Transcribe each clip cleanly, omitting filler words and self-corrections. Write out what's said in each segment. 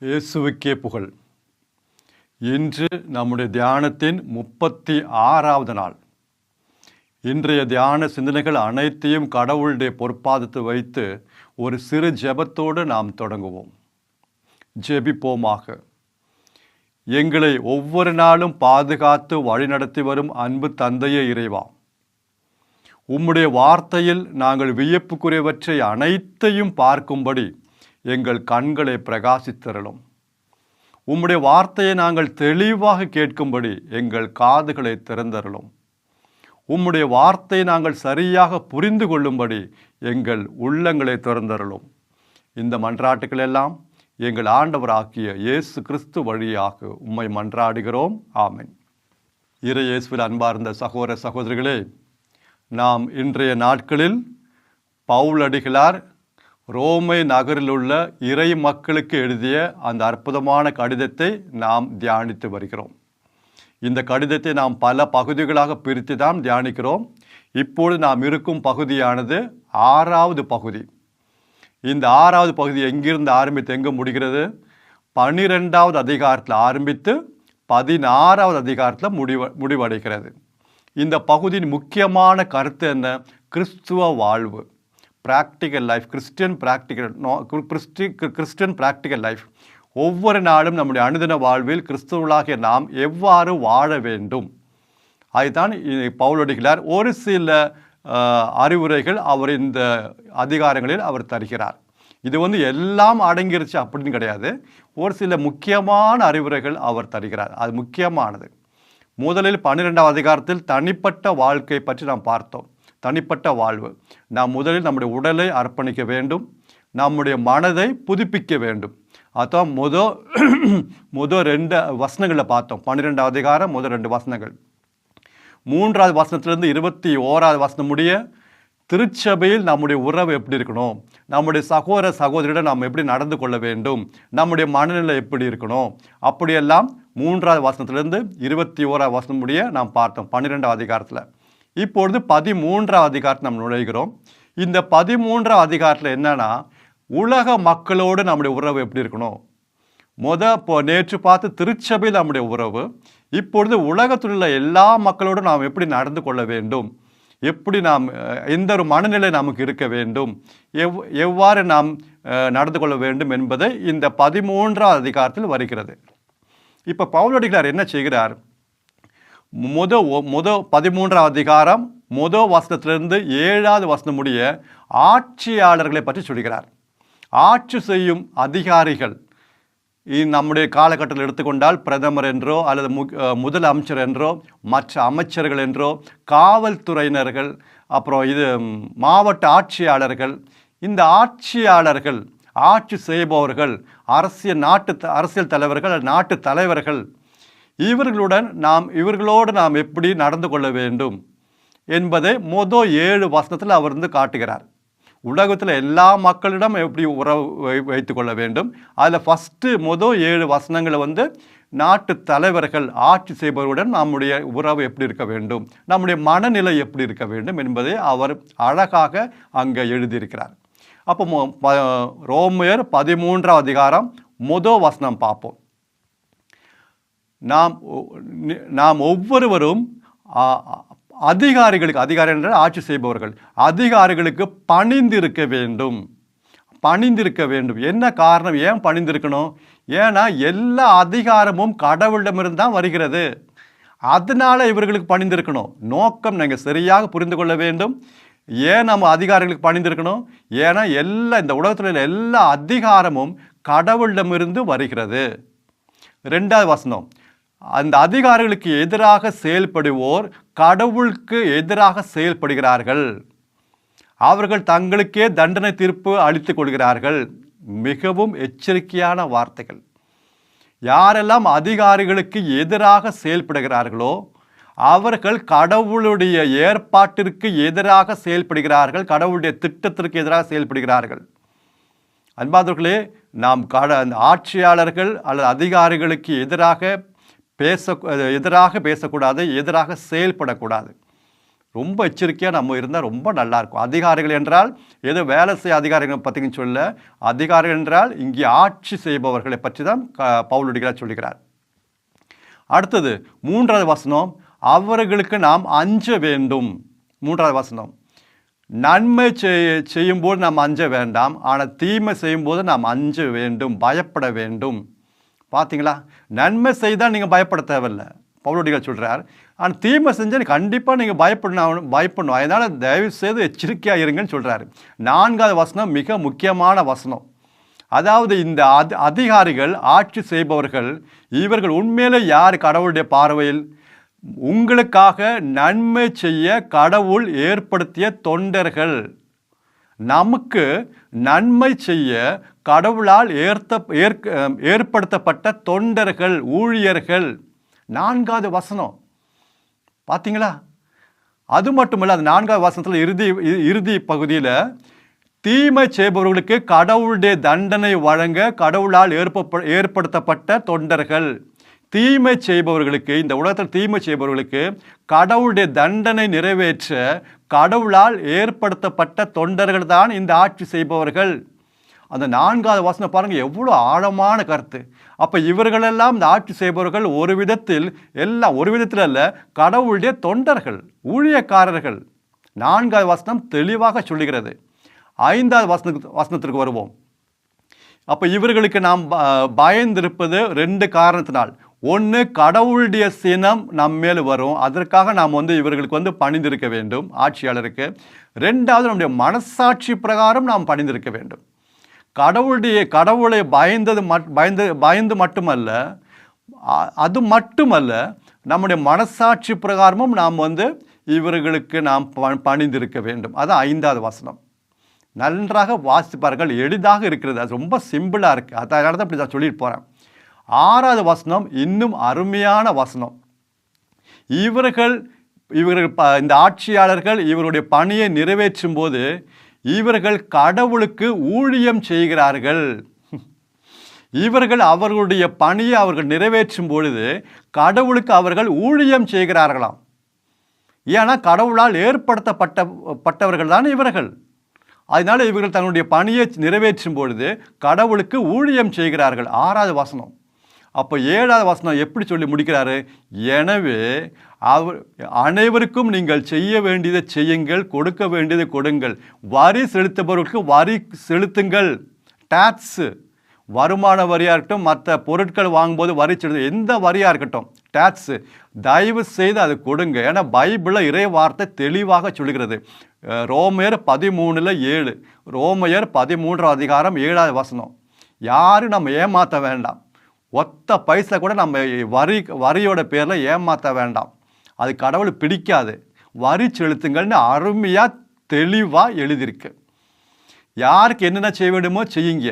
இயேசுவுக்கே புகழ். இன்று நம்முடைய தியானத்தின் 36வது நாள். இன்றைய தியான சிந்தனைகள் அனைத்தையும் கடவுளுடைய பொற்பாதத்தை வைத்து ஒரு சிறு ஜெபத்தோடு நாம் தொடங்குவோம். ஜெபிப்போமாக. எங்களை ஒவ்வொரு நாளும் பாதுகாத்து வழிநடத்தி வரும் அன்பு தந்தையே இறைவா, உம்முடைய வார்த்தையில் நாங்கள் வியப்புக்குரியவற்றை அனைத்தையும் பார்க்கும்படி எங்கள் கண்களை பிரகாசித்தருளும். உம்முடைய வார்த்தையை நாங்கள் தெளிவாக கேட்கும்படி எங்கள் காதுகளை திறந்தருளும். உம்முடைய வார்த்தையை நாங்கள் சரியாக புரிந்து கொள்ளும்படி எங்கள் உள்ளங்களை திறந்தருளும். இந்த மன்றாட்டுக்கள் எல்லாம் எங்கள் ஆண்டவராகிய இயேசு கிறிஸ்து வழியாக உம்மை மன்றாடுகிறோம். ஆமென். இறை இயேசுவில் அன்பார்ந்த சகோதர சகோதரிகளே, நாம் இன்றைய நாட்களில் பவுலடிகளார் ரோமை நகரில் உள்ள இறை மக்களுக்கு எழுதிய அந்த அற்புதமான கடிதத்தை நாம் தியானித்து வருகிறோம். இந்த கடிதத்தை நாம் பல பகுதிகளாக பிரித்து தான் தியானிக்கிறோம். இப்பொழுது நாம் இருக்கும் பகுதியானது 6வது பகுதி. இந்த 6வது பகுதி எங்கிருந்து ஆரம்பித்து எங்கே முடிகிறது? 12வது அதிகாரத்தில் ஆரம்பித்து 16வது அதிகாரத்தில் முடிவடைகிறது. இந்த பகுதியின் முக்கியமான கருத்து என்ன? கிறிஸ்துவ வாழ்வு, practical life, Christian practical life. ஒவ்வொரு நாளும் நம்முடைய அனுதின வாழ்வில் கிறிஸ்துவர்களாகிய நாம் எவ்வாறு வாழ வேண்டும், அதுதான் பவுலடிகளார் ஒரு சில அறிவுரைகள் அவர் இந்த அதிகாரங்களில் அவர் தருகிறார். இது எல்லாம் அடங்கிருச்சு அப்படின்னு கிடையாது. ஒரு சில முக்கியமான அறிவுரைகள் அவர் தருகிறார். அது முக்கியமானது. முதலில் 12வது அதிகாரத்தில் தனிப்பட்ட வாழ்க்கை பற்றி நாம் பார்த்தோம். தனிப்பட்ட வாழ்வு. நாம் முதலில் நம்முடைய உடலை அர்ப்பணிக்க வேண்டும், நம்முடைய மனதை புதுப்பிக்க வேண்டும். அதான் முதல் 2 வசனங்களில் பார்த்தோம். 12வது அதிகாரம் முதல் 2 வசனங்கள். 3வது வசனத்திலிருந்து 21வது வசனம் முடிய திருச்சபையில் நம்முடைய உறவு எப்படி இருக்கணும், நம்முடைய சகோதர சகோதரியிடம் நாம் எப்படி நடந்து கொள்ள வேண்டும், நம்முடைய மனநிலை எப்படி இருக்கணும், அப்படியெல்லாம் 3வது வசனத்திலிருந்து 21வது வசனம் முடிய நாம் பார்த்தோம் 12வது அதிகாரத்தில். இப்பொழுது 13வது அதிகாரத்தில் நாம் நுழைகிறோம். இந்த 13வது அதிகாரத்தில் என்னன்னா, உலக மக்களோடு நம்முடைய உறவு எப்படி இருக்கணும். நேற்று பார்த்து திருச்சபையில் நம்முடைய உறவு. இப்பொழுது உலகத்தில் உள்ள எல்லா மக்களோடும் நாம் எப்படி நடந்து கொள்ள வேண்டும், எப்படி நாம் எந்த ஒரு மனநிலை நமக்கு இருக்க வேண்டும், எவ்வாறு நாம் நடந்து கொள்ள வேண்டும் என்பதை இந்த 13வது அதிகாரத்தில் வருகிறது. இப்போ பவுலடிகளார் என்ன செய்கிறார்? முத 13வது அதிகாரம் முதல் வசனத்திலிருந்து 7வது வசனம் முடிய ஆட்சியாளர்களை பற்றி சொல்கிறார். ஆட்சி செய்யும் அதிகாரிகள் நம்முடைய காலகட்டத்தில் எடுத்துக்கொண்டால் பிரதமர் என்றோ அல்லது முதல் அமைச்சர் என்றோ, மற்ற அமைச்சர்கள் என்றோ, காவல்துறையினர்கள், அப்புறம் மாவட்ட ஆட்சியாளர்கள். இந்த ஆட்சியாளர்கள், ஆட்சி செய்பவர்கள், அரசியல் தலைவர்கள், நாட்டு தலைவர்கள், இவர்களோடு நாம் எப்படி நடந்து கொள்ள வேண்டும் என்பதை முதல் 7 வசனத்தில் அவர் காட்டுகிறார். உலகத்தில் எல்லா மக்களிடம் எப்படி உறவு வைத்து கொள்ள வேண்டும். அதில் ஃபஸ்ட்டு முதல் 7 வசனங்களை நாட்டு தலைவர்கள், ஆட்சி செய்பவர்களுடன் நம்முடைய உறவு எப்படி இருக்க வேண்டும், நம்முடைய மனநிலை எப்படி இருக்க வேண்டும் என்பதை அவர் அழகாக அங்கே எழுதியிருக்கிறார். அப்போ ரோமையர் 13வது அதிகாரம் முதல் வசனம் பார்ப்போம். நாம் ஒவ்வொருவரும் அதிகாரிகள் என்ற ஆட்சி செய்பவர்கள், அதிகாரிகளுக்கு பணிந்திருக்க வேண்டும். என்ன காரணம்? ஏன் பணிந்திருக்கணும்? ஏன்னா எல்லா அதிகாரமும் கடவுளிடமிருந்து தான் வருகிறது. அதனால இவர்களுக்கு பணிந்திருக்கணும். நோக்கம் நீங்கள் சரியாக புரிந்து கொள்ள வேண்டும். ஏன் நம்ம அதிகாரிகளுக்கு பணிந்திருக்கணும்? ஏன்னா இந்த உலகத்தில் உள்ள எல்லா அதிகாரமும் கடவுளிடமிருந்து வருகிறது. 2வது வசனம், அந்த அதிகாரிகளுக்கு எதிராக செயல்படுவோர் கடவுளுக்கு எதிராக செயல்படுகிறார்கள். அவர்கள் தங்களுக்கே தண்டனை தீர்ப்பு அளித்துக் கொள்கிறார்கள். மிகவும் எச்சரிக்கையான வார்த்தைகள். யாரெல்லாம் அதிகாரிகளுக்கு எதிராக செயல்படுகிறார்களோ அவர்கள் கடவுளுடைய ஏற்பாட்டிற்கு எதிராக செயல்படுகிறார்கள், கடவுளுடைய திட்டத்திற்கு எதிராக செயல்படுகிறார்கள். அன்பார்ந்தவர்களே, நாம் ஆட்சியாளர்கள் அல்லது அதிகாரிகளுக்கு எதிராக பேசக்கூடாது, எதிராக செயல்படக்கூடாது. ரொம்ப எச்சரிக்கையாக நம்ம இருந்தால் ரொம்ப நல்லாயிருக்கும். அதிகாரிகள் என்றால் ஏதோ வேலை செய்ய அதிகாரிகளை பற்றின்னு சொல்ல, அதிகாரிகள் என்றால் இங்கே ஆட்சி செய்பவர்களை பற்றி தான் பவுலடிகளார் சொல்லுகிறார். அடுத்தது 3வது வசனம், அவர்களுக்கு நாம் அஞ்ச வேண்டும். 3வது வசனம், நன்மை செய்யும்போது நாம் அஞ்ச வேண்டாம், ஆனால் தீமை செய்யும்போது நாம் அஞ்ச வேண்டும், பயப்பட வேண்டும். பார்த்தீங்களா, நன்மை செய்தால் நீங்கள் பயப்பட தேவையில்லை பவுலடிகள் சொல்கிறார். ஆனால் தீமை செஞ்சால் கண்டிப்பாக நீங்கள் பயப்படணும். அதனால் தயவு செய்து எச்சரிக்கையாக இருங்கன்னு சொல்கிறாரு. 4வது வசனம் மிக முக்கியமான வசனம். அதாவது இந்த அதிகாரிகள், ஆட்சி செய்பவர்கள், இவர்கள் உண்மையிலே யார் கடவுளுடைய பார்வையில்? உங்களுக்காக நன்மை செய்ய கடவுள் ஏற்படுத்திய தொண்டர்கள். நமக்கு நன்மை செய்ய கடவுளால் ஏற்படுத்தப்பட்ட தொண்டர்கள், ஊழியர்கள். 4வது வசனம் பார்த்தீங்களா? அது மட்டுமல்ல, அது 4வது வசனத்தில் இறுதி பகுதியில் தீமை செய்பவர்களுக்கு கடவுளுடைய தண்டனை வழங்க கடவுளால் ஏற்படுத்தப்பட்ட தொண்டர்கள். தீமை செய்பவர்களுக்கு, இந்த உலகத்தில் தீமை செய்பவர்களுக்கு கடவுளுடைய தண்டனை நிறைவேற்ற கடவுளால் ஏற்படுத்தப்பட்ட தொண்டர்கள் தான் இந்த ஆட்சி செய்பவர்கள். அந்த 4வது வசனம் பாருங்கள், எவ்வளோ ஆழமான கருத்து. அப்போ இவர்களெல்லாம் இந்த ஆட்சி செய்பவர்கள் ஒரு விதத்தில் அல்ல, கடவுளுடைய தொண்டர்கள், ஊழியக்காரர்கள். 4வது வசனம் தெளிவாக சொல்லுகிறது. 5வது வசனத்திற்கு வருவோம். அப்போ இவர்களுக்கு நாம் பயந்திருப்பது 2 காரணத்தினால். ஒன்று, கடவுளுடைய சினம் நம்மேல் வரும், அதற்காக நாம் இவர்களுக்கு பணிந்திருக்க வேண்டும், ஆட்சியாளருக்கு. 2வது, நம்முடைய மனசாட்சி பிரகாரம் நாம் பணிந்திருக்க வேண்டும். கடவுளை பயந்து மட்டுமல்ல, அது மட்டுமல்ல, நம்முடைய மனசாட்சி பிரகாரமும் நாம் இவர்களுக்கு நாம் பணிந்திருக்க வேண்டும். அது 5வது வசனம். நன்றாக வாசிப்பார்கள், எளிதாக இருக்கிறது, அது ரொம்ப சிம்பிளாக இருக்குது. அதனால தான் இப்படி நான் சொல்லிட்டு போகிறேன். 6வது வசனம் இன்னும் அருமையான வசனம். இவர்கள் இந்த ஆட்சியாளர்கள் இவருடைய பணியை நிறைவேற்றும் போது இவர்கள் கடவுளுக்கு ஊழியம் செய்கிறார்கள். இவர்கள் அவர்களுடைய பணியை அவர்கள் நிறைவேற்றும் பொழுது கடவுளுக்கு அவர்கள் ஊழியம் செய்கிறார்களாம். ஏன்னா கடவுளால் ஏற்படுத்தப்பட்டவர்கள் தான் இவர்கள். அதனால இவர்கள் தன்னுடைய பணியை நிறைவேற்றும் பொழுது கடவுளுக்கு ஊழியம் செய்கிறார்கள். 6வது வசனம். அப்போ 7வது வசனம் எப்படி சொல்லி முடிக்கிறாரு? எனவே அனைவருக்கும் நீங்கள் செய்ய வேண்டியதை செய்யுங்கள், கொடுக்க வேண்டியதை கொடுங்கள், வரி செலுத்துபவர்களுக்கு வரி செலுத்துங்கள். டாக்ஸு, வருமான வரியாக இருக்கட்டும், மற்ற பொருட்கள் வாங்கும்போது வரி செலுத்து, எந்த வரியாக இருக்கட்டும், டாக்ஸு தயவு செய்து அதை கொடுங்க. ஏன்னா பைபிளில் இறை வார்த்தை தெளிவாக சொல்லுகிறது. ரோமையர் 13:7, ரோமையர் 13 அதிகாரம் 7வது வசனம். யாரும் நம்ம ஏமாற்ற வேண்டாம். ஒத்த பைசா கூட நம்ம வரியோட பேரில் ஏமாற்ற வேண்டாம். அது கடவுள் பிடிக்காது. வரி செலுத்துங்கள்னு அருமையாக தெளிவாக எழுதியிருக்கு. யாருக்கு என்னென்ன செய்ய வேண்டுமோ செய்யுங்க.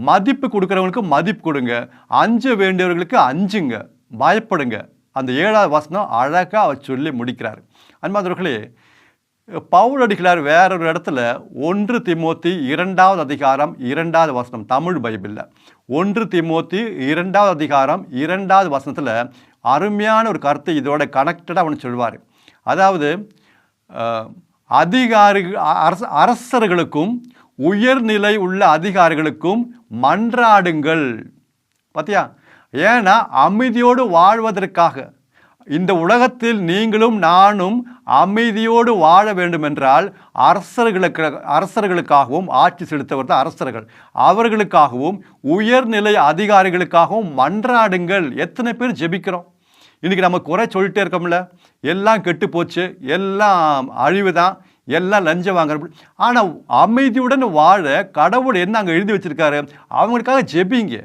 மதிப்பு கொடுக்குறவங்களுக்கு மதிப்பு கொடுங்க, அஞ்ச வேண்டியவர்களுக்கு அஞ்சுங்க, பயப்படுங்க. அந்த 7வது வசனம் அழகாக அவர் சொல்லி முடிக்கிறார். அன்பார்ந்தவர்களே, பவுலடிகளார் வேறொரு இடத்துல 1 தீமோத்தி 2வது அதிகாரம் 2வது வசனம், தமிழ் பைபிளில் 1 தீமோத்தி 2வது அதிகாரம் 2வது வசனத்தில் அருமையான ஒரு கருத்தை இதோட கனெக்டடாக அவனு சொல்வார். அதாவது அரசர்களுக்கும் உயர்நிலை உள்ள அதிகாரிகளுக்கும் மன்றாடுங்கள். பார்த்தியா? ஏன்னா அமைதியோடு வாழ்வதற்காக, இந்த உலகத்தில் நீங்களும் நானும் அமைதியோடு வாழ வேண்டுமென்றால் அரசர்களுக்காகவும், ஆட்சி செலுத்தவர் தான் அரசர்கள், அவர்களுக்காகவும் உயர்நிலை அதிகாரிகளுக்காகவும் மன்றாடுங்கள். எத்தனை பேர் ஜெபிக்கிறோம்? இன்றைக்கி நம்ம குறை சொல்லிட்டே இருக்கோம்ல, எல்லாம் கெட்டு போச்சு, எல்லாம் அழிவு தான், எல்லாம் லஞ்சம் வாங்குற. ஆனால் அமைதியுடன் வாழ கடவுள் என்ன அங்கே எழுதி வச்சிருக்காரு? அவங்களுக்காக ஜெபிங்க.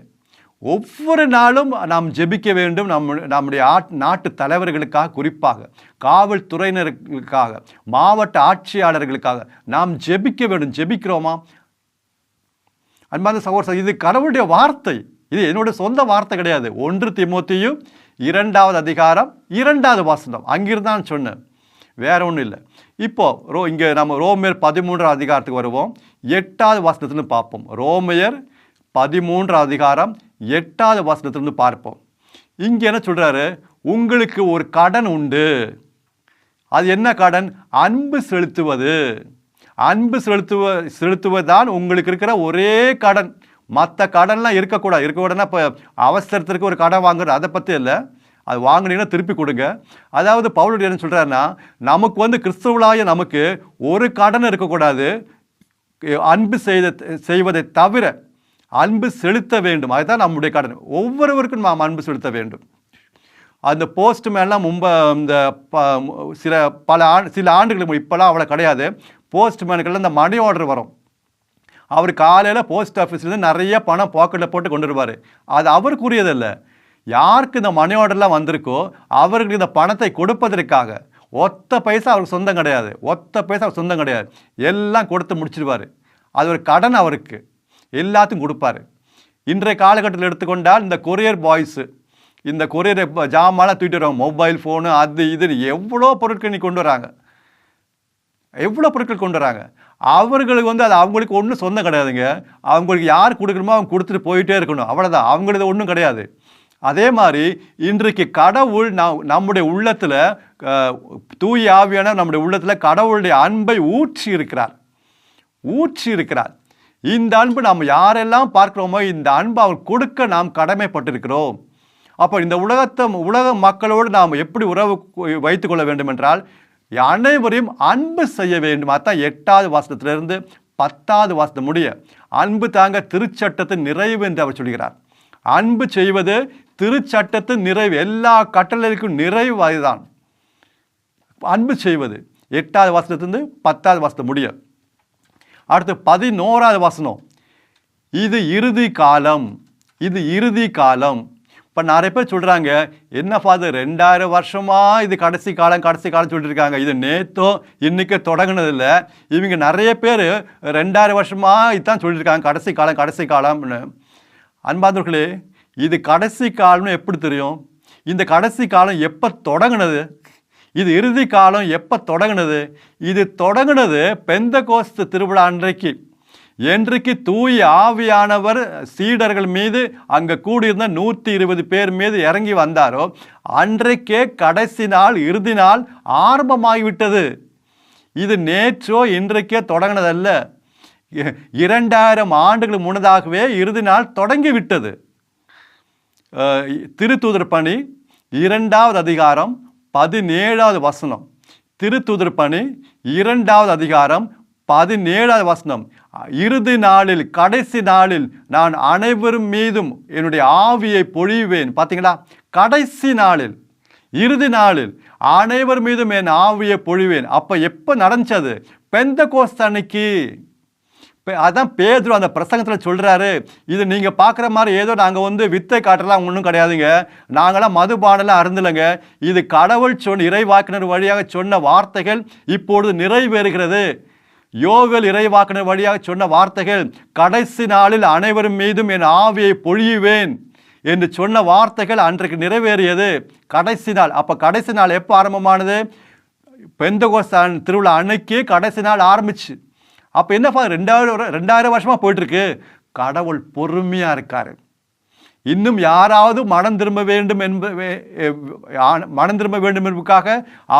ஒவ்வொரு நாளும் நாம் ஜெபிக்க வேண்டும். நம்முடைய நாட்டு தலைவர்களுக்காக, குறிப்பாக காவல்துறையினருக்காக, மாவட்ட ஆட்சியாளர்களுக்காக நாம் ஜெபிக்க வேண்டும். ஜெபிக்கிறோமா? அன்பான சகோதரர், இது கடவுளுடைய வார்த்தை, இது என்னுடைய சொந்த வார்த்தை கிடையாது. 1 தீமோத்தேயு 2வது அதிகாரம் 2வது வசனம், அங்கிருந்தான் சொன்னேன், வேற ஒன்றும் இல்லை. இப்போ இங்கே நம்ம ரோமையர் 13 அதிகாரத்துக்கு வருவோம். 8வது வசனத்துலேருந்து பார்ப்போம். ரோமையர் 13 அதிகாரம் 8வது வசனத்திலிருந்து பார்ப்போம். இங்கே என்ன சொல்கிறாரு? உங்களுக்கு ஒரு கடன் உண்டு. அது என்ன கடன்? அன்பு செலுத்துவது. அன்பு செலுத்துவதுதான் உங்களுக்கு இருக்கிற ஒரே கடன். மற்ற கடன்லாம் இருக்கக்கூடாதுன்னா இப்போ அவசரத்திற்கு ஒரு கடன் வாங்குறது அதை பற்றி இல்லை. அது வாங்கினீங்கன்னா திருப்பி கொடுங்க. அதாவது பவுல் என்ன சொல்கிறாருன்னா, நமக்கு கிறிஸ்துவளாய நமக்கு ஒரு கடன் இருக்கக்கூடாது. அன்பு செய்வதை தவிர அன்பு செலுத்த வேண்டும். அதுதான் நம்முடைய கடன். ஒவ்வொருவருக்கும் நாம் அன்பு செலுத்த வேண்டும். அந்த போஸ்ட்மேன்லாம் இந்த சில ஆண்டுகளுக்கு இப்போலாம் அவ்வளோ கிடையாது. போஸ்ட்மேனுக்கெல்லாம் இந்த மணி ஆர்டர் வரும். அவர் காலையில் போஸ்ட் ஆஃபீஸ்லேருந்து நிறைய பணம் பாக்கெட்டில் போட்டு கொண்டு வருவார். அது அவருக்குரியதில்லை. யாருக்கு இந்த மணி ஆர்டர்லாம் வந்திருக்கோ அவருக்கு இந்த பணத்தை கொடுப்பதற்காக ஒத்த பைசா அவருக்கு சொந்தம் கிடையாது. எல்லாம் கொடுத்து முடிச்சிடுவார். அது ஒரு கடன் அவருக்கு. எல்லாத்தையும் கொடுப்பார். இன்றைய காலகட்டத்தில் எடுத்துக்கொண்டால் இந்த கொரியர் பாய்ஸு, இந்த கொரியர் ஜாமான்லாம் தூக்கிட்டு வருவாங்க. மொபைல் ஃபோனு அது இதுன்னு எவ்வளோ பொருட்கள் நீ கொண்டு வராங்க. அவர்களுக்கு அது அவங்களுக்கு ஒன்றும் சொந்தம் கிடையாதுங்க. அவங்களுக்கு யார் கொடுக்கணுமோ அவங்க கொடுத்துட்டு போயிட்டே இருக்கணும். அவ்வளோதான். அவங்களது ஒன்றும் கிடையாது. அதே மாதிரி இன்றைக்கு கடவுள் நம்முடைய உள்ளத்தில், தூய ஆவியான நம்முடைய உள்ளத்தில் கடவுளுடைய அன்பை ஊற்றி இருக்கிறார். இந்த அன்பு நாம் யாரெல்லாம் பார்க்கிறோமோ இந்த அன்பு அவர் கொடுக்க நாம் கடமைப்பட்டிருக்கிறோம். அப்போ இந்த உலக மக்களோடு நாம் எப்படி உறவு வைத்துக்கொள்ள வேண்டும் என்றால், அனைவரையும் அன்பு செய்ய வேண்டும். அதுதான் 8வது வசனத்திலிருந்து 10வது வசனம் முடிய அன்பு தாங்க திருச்சட்டத்தின் நிறைவு என்று அவர் சொல்கிறார். அன்பு செய்வது திருச்சட்டத்தின் நிறைவு. எல்லா கட்டளைக்கும் நிறைவு அதுதான் அன்பு செய்வது. 8வது வசனத்திலிருந்து 10வது வசனம் முடிய. அடுத்து 11வது வசனம், இது இறுதி காலம். இப்போ நிறைய பேர் சொல்கிறாங்க, என்ன ஃபாதர் 2000 வருஷமா இது கடைசி காலம் சொல்லிட்டு இருக்காங்க. இது நேத்தோ இன்னைக்கு தொடங்கினதில்லை. இவங்க நிறைய பேர் 2000 வருஷமா இதுதான் சொல்லியிருக்காங்க, கடைசி காலம்னு. அன்பார்ந்தவர்களே, இது கடைசி காலம்னு எப்படி தெரியும்? இந்த கடைசி காலம் எப்போ தொடங்கினது? இது இறுதி காலம் எப்போ தொடங்கினது? இது தொடங்கினது பெந்தகோஸ்து திருவிழா என்றைக்கு தூய ஆவியானவர் சீடர்கள் மீது, அங்கே கூடியிருந்த 120 பேர் மீது இறங்கி வந்தாரோ அன்றைக்கே கடைசி நாள், இறுதி நாள் ஆரம்பமாகிவிட்டது. இது நேற்றோ இன்றைக்கே தொடங்கினதல்ல. 2000 ஆண்டுகளுக்கு முன்னதாகவே இறுதி நாள் தொடங்கிவிட்டது. திருத்தூதர் பணி 2வது அதிகாரம் 17வது வசனம். திருத்தூதர் பணி 2வது அதிகாரம் 17வது வசனம். இறுதி நாளில், கடைசி நாளில் நான் அனைவரும் மீதும் என்னுடைய ஆவியை பொழிவேன். பார்த்தீங்களா? கடைசி நாளில், இறுதி நாளில் அனைவர் மீதும் என் ஆவியை பொழிவேன். அப்போ எப்போ நடந்துச்சது? பெந்தகோஸ்து அன்னைக்கு. அதான் பேதுரு அந்த பிரசங்கத்தில் சொல்கிறாரு, இது நீங்கள் பார்க்குற மாதிரி ஏதோ நாங்கள் வித்தை காட்டலாம் ஒன்றும் கிடையாதுங்க. நாங்களாம் மதுபானெல்லாம் அருந்தலைங்க. இது கடவுள் இறைவாக்கினர் வழியாக சொன்ன வார்த்தைகள் இப்பொழுது நிறைவேறுகிறது. யோவேல் இறைவாக்கினர் வழியாக சொன்ன வார்த்தைகள், கடைசி நாளில் அனைவரும் மீதும் என் ஆவியை பொழியுவேன் என்று சொன்ன வார்த்தைகள் அன்றைக்கு நிறைவேறியது. கடைசி நாள். அப்போ கடைசி நாள் எப்போ ஆரம்பமானது? பெந்தகோஸ்து திருவிழா அன்னைக்கு கடைசி நாள் ஆரம்பிச்சு. அப்போ என்னப்பா 2000 வருஷமாக போயிட்டுருக்கு. கடவுள் பொறுமையாக இருக்கார். இன்னும் யாராவது மனம் திரும்ப வேண்டும் என்பதற்காக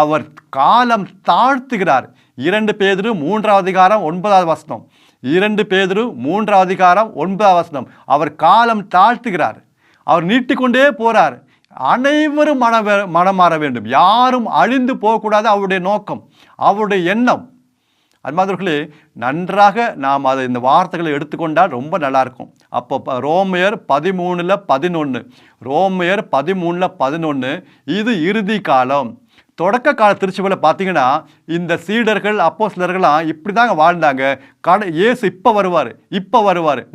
அவர் காலம் தாழ்த்துகிறார். 2 பேதுரு 3வது அதிகாரம் 9வது வசனம். 2 பேதுரு 3வது அதிகாரம் 9வது வசனம். அவர் காலம் தாழ்த்துகிறார். அவர் நீட்டிக்கொண்டே போறார். அனைவரும் மனம் மாற வேண்டும். யாரும் அழிந்து போகக்கூடாது. அவருடைய நோக்கம், அவருடைய எண்ணம். அன்பார்ந்தவர்களே, நன்றாக நாம் அதை இந்த வார்த்தைகளை எடுத்துக்கொண்டால் ரொம்ப நல்லாயிருக்கும். அப்போ ரோமையர் 13:11, ரோமையர் 13:11, இது இறுதி காலம். தொடக்க கால திருச்சபையில் பார்த்தீங்கன்னா இந்த சீடர்கள், அப்போஸ்தலர்கள்லாம் இப்படி தாங்க வாழ்ந்தாங்க. இயேசு இப்போ வருவார்,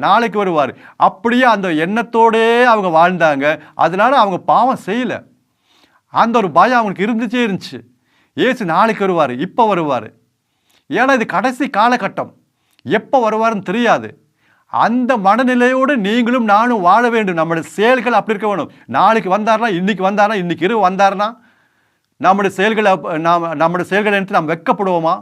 நாளைக்கு வருவார், அப்படியே அந்த எண்ணத்தோடே அவங்க வாழ்ந்தாங்க. அதனால அவங்க பாவம் செய்யலை. அந்த ஒரு பயம் அவங்களுக்கு இருந்துச்சு. இயேசு நாளைக்கு வருவார், இப்போ வருவார். ஏன்னா இது கடைசி காலகட்டம், எப்போ வருவாருன்னு தெரியாது. அந்த மனநிலையோடு நீங்களும் நானும் வாழ வேண்டும். நம்முடைய செயல்கள் அப்படி இருக்க வேணும். நாளைக்கு வந்தார்னா, இன்னைக்கு இரவு வந்தார்னா நம்முடைய செயல்களை எடுத்து நாம் வெட்கப்படுவோமா?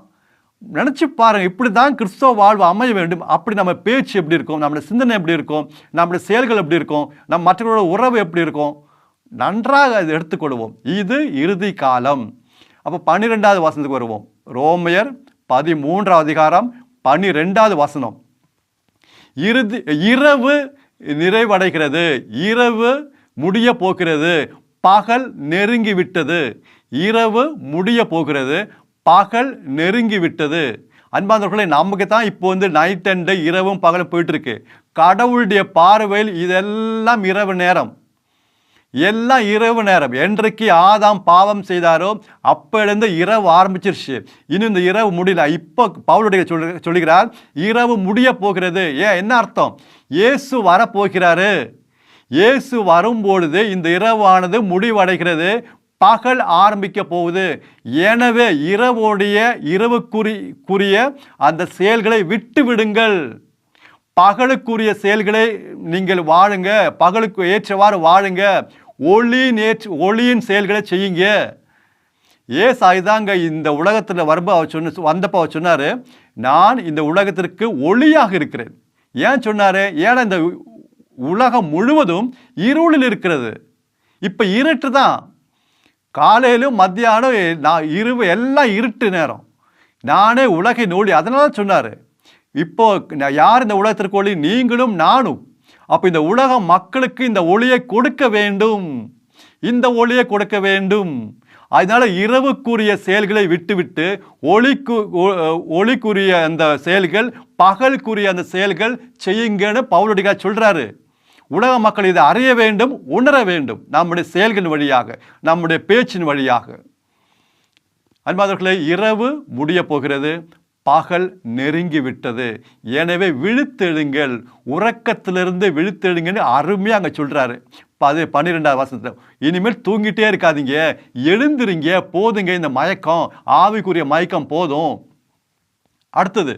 நினச்சி பாருங்கள். இப்படி தான் கிறிஸ்தவ வாழ்வு அமைய வேண்டும். அப்படி நம்ம பேச்சு எப்படி இருக்கும், நம்முடைய சிந்தனை எப்படி இருக்கும், நம்முடைய செயல்கள் எப்படி இருக்கும், நம் மற்றவர்களோட உறவு எப்படி இருக்கும், நன்றாக அதை எடுத்துக்கொள்வோம். இது இறுதி காலம். அப்போ 12வது வசனத்துக்கு வருவோம். ரோமையர் 13ஆம் அதிகாரம் 12வது வசனம். இரவு நிறைவடைகிறது, இரவு முடிய போகிறது, பகல் நெருங்கி விட்டது. இரவு முடிய போகிறது, பகல் நெருங்கி விட்டது. அன்பானவர்களே, நமக்கு தான் இப்போ நைட் அண்டு இரவும் பகலும் போயிட்டு இருக்கு. கடவுளுடைய பார்வையில் இதெல்லாம் இரவு நேரம், எல்லாம் இரவு நேரம். என்றைக்கு ஆதாம் பாவம் செய்தாரோ அப்போலேருந்து இரவு ஆரம்பிச்சிருச்சு. இன்னும் இந்த இரவு முடியல. இப்போ பவுலுடைய சொல்லுகிறார் இரவு முடிய போகிறது. என்ன அர்த்தம்? இயேசு வரப்போகிறாரு. இயேசு வரும்பொழுது இந்த இரவானது முடிவடைகிறது, பகல் ஆரம்பிக்க போகுது. எனவே இரவுக்குரிய அந்த செயல்களை விட்டு விடுங்கள். பகலுக்குரிய செயல்களை நீங்கள் வாழுங்க, பகலுக்கு ஏற்றவாறு வாழுங்க, ஒளியின் செயல்களை செய்யுங்க. ஏசாய்தாங்க இந்த உலகத்தில் வந்தப்போ அவர் சொன்னார், நான் இந்த உலகத்திற்கு ஒளியாக இருக்கிறேன். ஏன் சொன்னார்? ஏன்னா இந்த உலகம் முழுவதும் இருளில் இருக்கிறது. இப்போ இருட்டு தான், காலையிலும் மத்தியானம் எல்லாம் இருட்டு நேரம். நானே உலகின் ஒளி. அதனால சொன்னார், இப்போ யார் இந்த உலகத்திற்கு ஒளி? நீங்களும் நானும். அப்போ இந்த உலக மக்களுக்கு இந்த ஒளியை கொடுக்க வேண்டும், இந்த ஒளியை கொடுக்க வேண்டும். அதனால இரவுக்குரிய செயல்களை விட்டுவிட்டு ஒளிக்குரிய அந்த செயல்கள், பகலுக்குரிய அந்த செயல்கள் செய்யுங்கன்னு பவுலடிகா சொல்றாரு. உலக மக்கள் இதை அறிய வேண்டும், உணர வேண்டும், நம்முடைய செயல்களின் வழியாக, நம்முடைய பேச்சின் வழியாக. அன்பானவர்களே, இரவு முடிய போகிறது, பகல் நெருங்கி விட்டது. எனவே விழித்தெழுங்கள், உறக்கத்திலிருந்து விழித்தெழுங்கன்னு அருமையாக அங்கே சொல்றாரு. 12வது வசனத்தில், இனிமேல் தூங்கிட்டே இருக்காதீங்க, எழுந்துருங்க, போதுங்க இந்த மயக்கம், ஆவிக்குரிய மயக்கம் போதும். அடுத்தது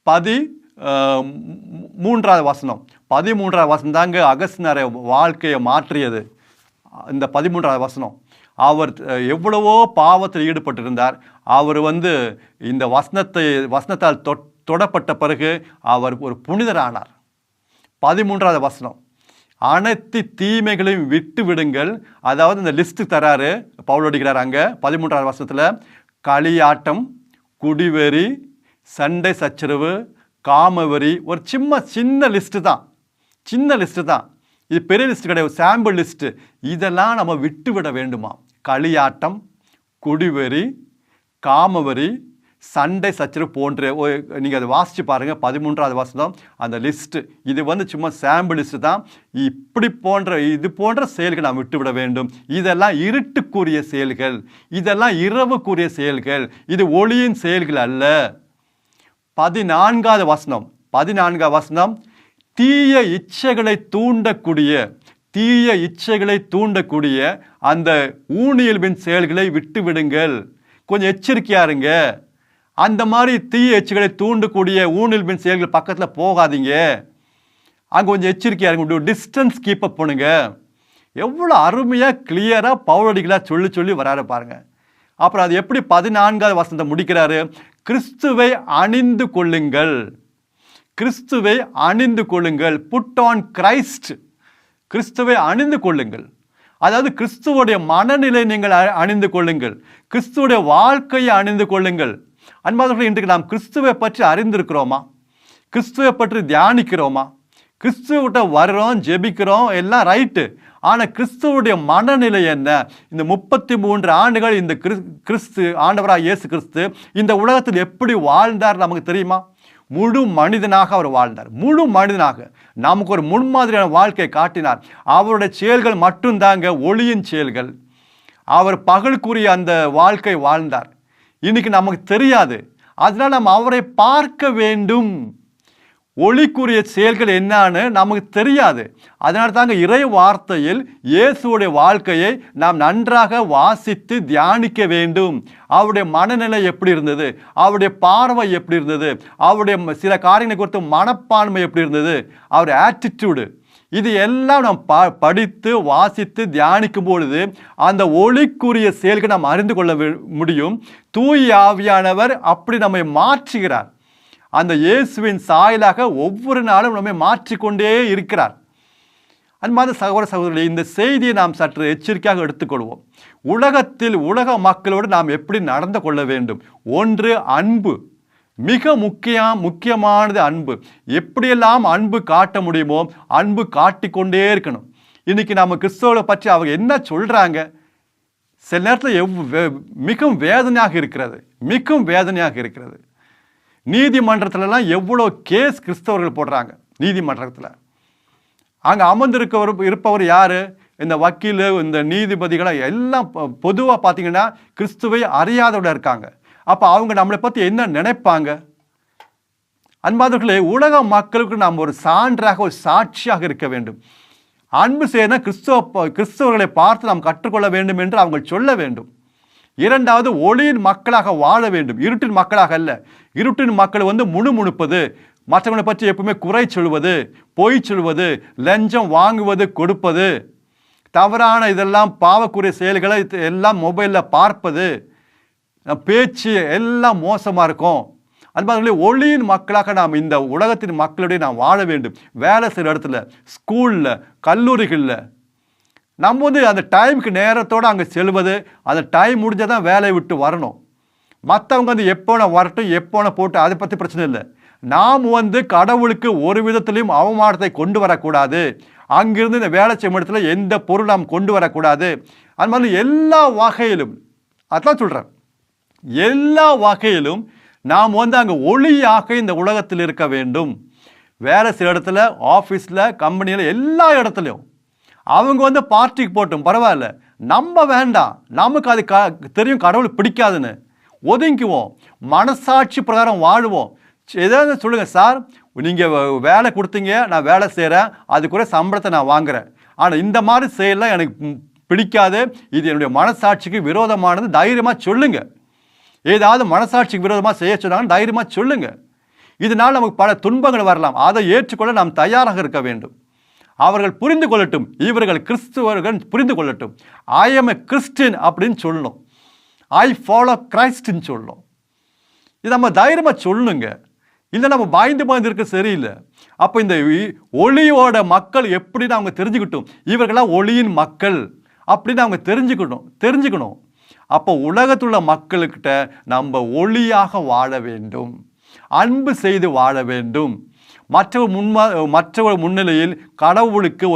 13வது வசனம். 13வது வசனம் தாங்க அகஸ்தினாரை வாழ்க்கையை மாற்றியது. இந்த 13வது வசனம், அவர் எவ்வளவோ பாவத்தில் ஈடுபட்டிருந்தார். அவர் இந்த வசனத்தால் தொடப்பட்ட பிறகு அவர் ஒரு புனிதரானார். 13வது வசனம், அனைத்து தீமைகளையும் விட்டு விடுங்கள். அதாவது இந்த லிஸ்ட்டு தராரு பவுலடிக்கிறார் அங்கே 13வது வசனத்தில். களியாட்டம், குடிவெறி, சண்டை சச்சரவு, காமவெறி, ஒரு சின்ன லிஸ்ட்டு தான், சின்ன லிஸ்ட்டு தான். இது பெரிய லிஸ்ட்டு கிடையாது, சாம்பிள் லிஸ்ட்டு. இதெல்லாம் நம்ம விட்டு விட வேண்டுமா? களியாட்டம், குடிவெறி, காமவெறி, சண்டை சச்சரவு போன்ற நீங்கள் அதை வாசித்து பாருங்கள். 13வது வசனம் அந்த லிஸ்ட்டு. இது சும்மா சாம்பிள் லிஸ்ட்டு தான். இது போன்ற செயல்கள் நாம் விட்டுவிட வேண்டும். இதெல்லாம் இருட்டுக்குரிய செயல்கள், இதெல்லாம் இரவுக்குரிய செயல்கள், இது ஒளியின் செயல்கள் அல்ல. 14வது வசனம், தீய இச்சைகளை தூண்டக்கூடிய அந்த ஊனியல்பின் செயல்களை விட்டு விடுங்கள். கொஞ்சம் எச்சரிக்கையா இருங்க. அந்த மாதிரி தீய இச்சைகளை தூண்டக்கூடிய ஊனியல்பின் செயல்கள் பக்கத்தில் போகாதீங்க. அங்கே கொஞ்சம் எச்சரிக்கையா இருங்க, டிஸ்டன்ஸ் கீப் அப் பண்ணுங்க. எவ்வளோ அருமையாக கிளியராக பவுலடிகளாக சொல்லி வராரு பாருங்க. அப்புறம் அது எப்படி 14வது வசனத்தை முடிக்கிறாரு? கிறிஸ்துவை அணிந்து கொள்ளுங்கள், கிறிஸ்துவை அணிந்து கொள்ளுங்கள். Put on Christ. கிறிஸ்துவை அணிந்து கொள்ளுங்கள். அதாவது கிறிஸ்துவோடைய மனநிலை நீங்கள் அணிந்து கொள்ளுங்கள், கிறிஸ்துவோடைய வாழ்க்கையை அணிந்து கொள்ளுங்கள். அன்பானவர்களே, இன்றைக்கு நாம் கிறிஸ்துவை பற்றி அறிந்திருக்கிறோமா? கிறிஸ்துவை பற்றி தியானிக்கிறோமா? கிறிஸ்துவிட்ட வர்றோம், ஜெபிக்கிறோம், எல்லாம் ரைட்டு. ஆனால் கிறிஸ்துவுடைய மனநிலை என்ன? இந்த 33 ஆண்டுகள் இந்த கிறிஸ்து ஆண்டவராக இயேசு கிறிஸ்து இந்த உலகத்தில் எப்படி வாழ்ந்தார் நமக்கு தெரியுமா? முழு மனிதனாக அவர் வாழ்ந்தார். முழு மனிதனாக நமக்கு ஒரு முன்மாதிரியான வாழ்க்கையை காட்டினார். அவருடைய செயல்கள் மட்டும்தாங்க ஒளியின் செயல்கள். அவர் பகலுக்குரிய அந்த வாழ்க்கை வாழ்ந்தார். இன்னைக்கு நமக்கு தெரியாது. அதனால் நம்ம அவரை பார்க்க வேண்டும். ஒளிக்குரிய செயல்கள் என்னன்னு நமக்கு தெரியாது. அதனால தாங்க இறை வார்த்தையில் இயேசுடைய வாழ்க்கையை நாம் நன்றாக வாசித்து தியானிக்க வேண்டும். அவருடைய மனநிலை எப்படி இருந்தது, அவருடைய பார்வை எப்படி இருந்தது, அவருடைய சில காரியங்களை குறித்து மனப்பான்மை எப்படி இருந்தது, அவருடைய ஆட்டிடியூடு, இது எல்லாம் நாம் படித்து வாசித்து தியானிக்கும் பொழுது அந்த ஒளிக்குரிய செயல்களை நாம் அறிந்து கொள்ள முடியும். தூய ஆவியானவர் அப்படி நம்மை மாற்றுகிறார். அந்த இயேசுவின் சாயலாக ஒவ்வொரு நாளும் நம்மை மாற்றிக்கொண்டே இருக்கிறார். அன்பான சகோதர சகோதரிகளே, இந்த செய்தியை நாம் சற்று எச்சரிக்கையாக எடுத்துக்கொள்வோம். உலகத்தில் உலக மக்களோடு நாம் எப்படி நடந்து கொள்ள வேண்டும்? ஒன்று, அன்பு. மிக முக்கியமானது அன்பு. எப்படியெல்லாம் அன்பு காட்ட முடியுமோ அன்பு காட்டிக்கொண்டே இருக்கணும். இன்னைக்கு நம்ம கிறிஸ்தவர்களை பற்றி அவங்க என்ன சொல்றாங்க? சில நேரத்தில் மிகவும் வேதனையாக இருக்கிறது. நீதிமன்றத்திலலாம் எவ்வளோ கேஸ் கிறிஸ்தவர்கள் போடுறாங்க. நீதிமன்றத்தில் அங்கே இருப்பவர் யார்? இந்த வக்கீல், இந்த நீதிபதிகளை எல்லாம் பொதுவாக பார்த்தீங்கன்னா கிறிஸ்துவை அறியாதோட இருக்காங்க. அப்போ அவங்க நம்மளை பற்றி என்ன நினைப்பாங்க? அன்பாதவர்களே, உலக மக்களுக்கு நாம் ஒரு சான்றாக, ஒரு சாட்சியாக இருக்க வேண்டும். அன்பு செய்யணும் கிறிஸ்தவர்களை பார்த்து நாம் கற்றுக்கொள்ள வேண்டும் என்று அவங்க சொல்ல வேண்டும். இரண்டாவது, ஒளியின் மக்களாக வாழ வேண்டும், இருட்டின் மக்களாக அல்ல. இருட்டின் மக்கள் முணுமுணுப்பது, மற்றவங்களை பற்றி எப்பவுமே குறை சொல்வது, பொய் சொல்வது, லஞ்சம் வாங்குவது, கொடுப்பது, தவறான இதெல்லாம் பாவக்குரிய செயல்களை எல்லாம் மொபைலில் பார்ப்பது, பேச்சு எல்லாம் மோசமாக இருக்கும். அன்பார்களே, ஒளியின் மக்களாக நாம் இந்த உலகத்தின் மக்களுடைய நாம் வாழ வேண்டும். வேலை செய்கிற இடத்துல, ஸ்கூலில், கல்லூரிகளில் நம்ம அந்த டைமுக்கு நேரத்தோடு அங்கே செல்வது, அந்த டைம் முடிஞ்சால் தான் வேலையை விட்டு வரணும். மற்றவங்க எப்போன வரட்டும், எப்போன போட்டு, அதை பற்றி பிரச்சனை இல்லை. நாம் கடவுளுக்கு ஒரு விதத்திலையும் அவமானத்தை கொண்டு வரக்கூடாது. அங்கிருந்து இந்த வேலை செய்யும் இடத்துல எந்த பொருள் நாம் கொண்டு வரக்கூடாது. அது மாதிரி எல்லா வகையிலும், அதான் சொல்கிறேன், எல்லா வகையிலும் நாம் அங்கே ஒளியாக இந்த உலகத்தில் இருக்க வேண்டும். வேலை சில இடத்துல, ஆஃபீஸில், கம்பெனியில், எல்லா இடத்துலையும் அவங்க பார்ட்டிக்கு போட்டும் பரவாயில்ல, நம்ம வேண்டாம், நமக்கு அது தெரியும் கடவுள் பிடிக்காதுன்னு ஒதுங்குவோம். மனசாட்சி பிரகாரம் வாழுவோம். ஏதாவது சொல்லுங்கள் சார், நீங்கள் வேலை கொடுத்தீங்க, நான் வேலை செய்கிறேன், அதுக்குரிய சம்பளத்தை நான் வாங்குகிறேன், ஆனால் இந்த மாதிரி செயலாம் எனக்கு பிடிக்காது, இது என்னுடைய மனசாட்சிக்கு விரோதமானது, தைரியமாக சொல்லுங்கள். ஏதாவது மனசாட்சிக்கு விரோதமாக செய்ய சொன்னாங்க, தைரியமாக சொல்லுங்கள். இதனால் நமக்கு பல துன்பங்கள் வரலாம், அதை ஏற்றுக்கொள்ள நாம் தயாராக இருக்க வேண்டும். அவர்கள் புரிந்து கொள்ளட்டும், இவர்கள் கிறிஸ்துவர்கள் புரிந்து கொள்ளட்டும். ஐ எம் எ கிறிஸ்டின் அப்படின்னு சொல்லணும், ஐ ஃபாலோ கிரைஸ்ட்ன்னு சொல்லணும். இது நம்ம தைரியமாக சொல்லணுங்க. இல்லை நம்ம பாய்ந்து இருக்க சரியில்லை. அப்போ இந்த ஒளியோட மக்கள் எப்படின்னு அவங்க தெரிஞ்சுக்கிட்டும், இவர்களாம் ஒளியின் மக்கள் அப்படின்னு அவங்க தெரிஞ்சுக்கணும். அப்போ உலகத்துள்ள மக்கள்கிட்ட நம்ம ஒளியாக வாழ வேண்டும், அன்பு செய்து வாழ வேண்டும். மற்றவர் முன்னிலையில் கடவுளுக்கு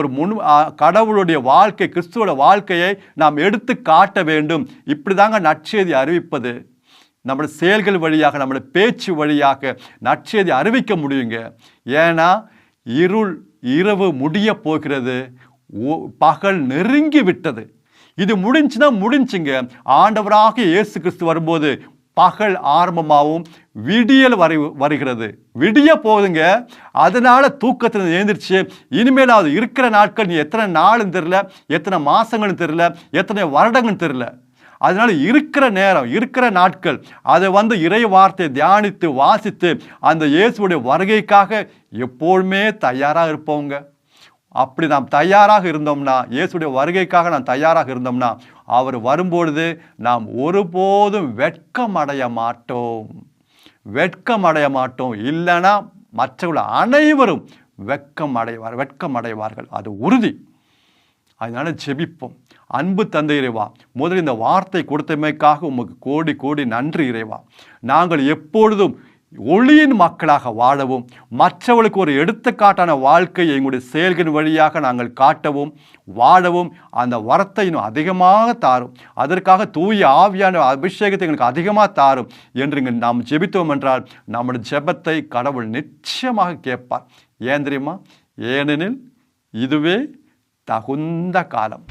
கடவுளுடைய வாழ்க்கை, கிறிஸ்துவோட வாழ்க்கையை நாம் எடுத்து காட்ட வேண்டும். இப்படி தாங்க நற்செய்தி அறிவிப்பது. நம்மளோட செயல்கள் வழியாக, நம்மளோட பேச்சு வழியாக நற்செய்தி அறிவிக்க முடியுங்க. ஏன்னா இரவு முடிய போகிறது, பகல் நெருங்கி விட்டது. இது முடிஞ்சுங்க. ஆண்டவராக இயேசு கிறிஸ்து வரும்போது பகல் ஆரம்பமாகவும் விடியல் வருகிறது, விடிய போகுதுங்க. அதனால தூக்கத்தில் எழுந்திரிச்சு இனிமேல் இருக்கிற நாட்கள் நீ எத்தனை நாளும் தெரியல, எத்தனை மாசங்களும் தெரியல, எத்தனை வருடங்களும் தெரியல. அதனால இருக்கிற நேரம், இருக்கிற நாட்கள் அதை இறை வார்த்தையை தியானித்து வாசித்து அந்த இயேசுடைய வருகைக்காக எப்போதுமே தயாராக இருப்போங்க. அப்படி நாம் தயாராக இருந்தோம்னா, இயேசுடைய வருகைக்காக நாம் தயாராக இருந்தோம்னா, அவர் வரும்பொழுது நாம் ஒருபோதும் வெட்கமடைய மாட்டோம். இல்லைன்னா மற்றவர்கள் அனைவரும் வெட்கமடைவார்கள், அது உறுதி. அதனால ஜெபிப்போம். அன்பு தந்தை இறைவா, முதலில் இந்த வார்த்தை கொடுத்தமைக்காக உமக்கு கோடி கோடி நன்றி இறைவா. நாங்கள் எப்பொழுதும் ஒளியின் மக்களாக வாழவும், மற்றவர்களுக்கு ஒரு எடுத்துக்காட்டான வாழ்க்கையை எங்களுடைய செயல்களின் வழியாக நாங்கள் காட்டவும் வாழவும் அந்த வரத்தை இன்னும் அதிகமாக தாரும். அதற்காக தூய ஆவியான அபிஷேகத்தை எங்களுக்கு அதிகமாக தாரும் என்று நாம் ஜெபித்தோம் என்றால் நம்முடைய ஜெபத்தை கடவுள் நிச்சயமாக கேட்பார். ஏன் தெரியுமா? ஏனெனில் இதுவே தகுந்த காலம்.